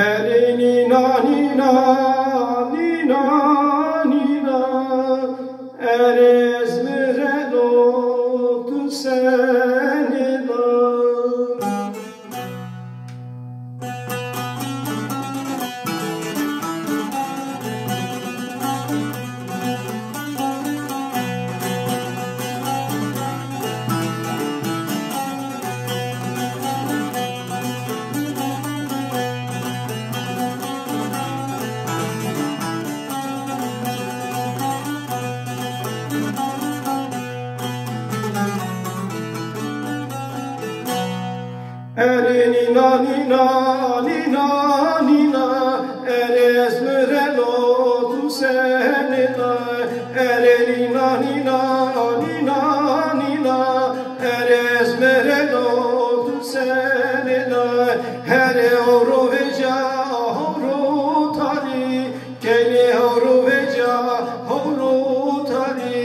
Nina, nina, nina, nina, eres mereno tu senina. Nina, nina, nina, nina, eres mereno tu senina. Nina, nina, nina, nina, eres mereno tu senina. Here horo veja, horo tari, kele horo veja, horo tari.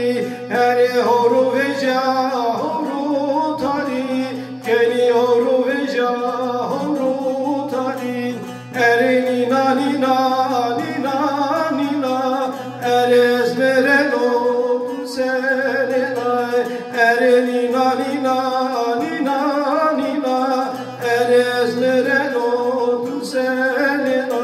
Here horo veja, horo tari, kele horo veja, horo tari. Nina, nina, nina, nina, eres mereno tu senina. Nina, nina, nina, nina, eres mereno tu senina.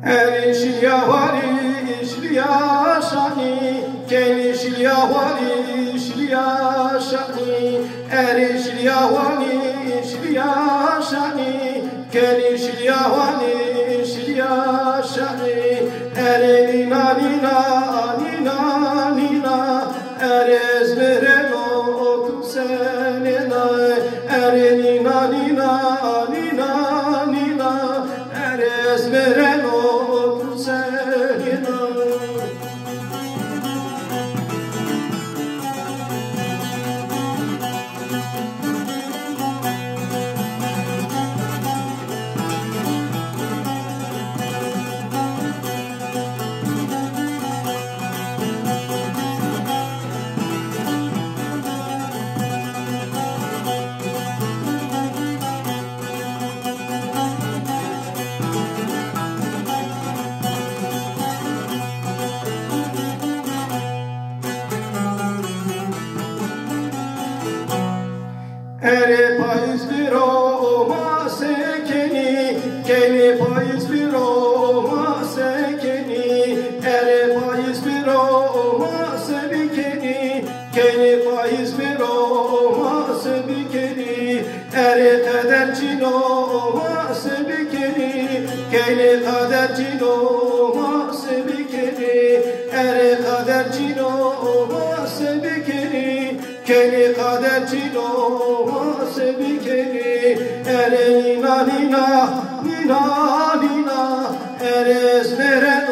Erişliya vali işliya şani, genişliya vali işliya şani. Erişliya vali işliya şani, genişliya vali işliya şani. Nina, nina, nina, nina, eres mereno tu senina. Nina, nina, nina, nina, eres mereno tu senina. Ere pais biro ma sekeni, keni pais biro ma sekeni. Ere pais biro ma sebikeni, keni pais biro ma sebikeni. Ere kadercino ma sebikeni, keni kadercino ma sebikeni. Ere kadercino ma sebikeni, keni kadercino ma sebikeni. Nina, nina, nina, nina, eres mereno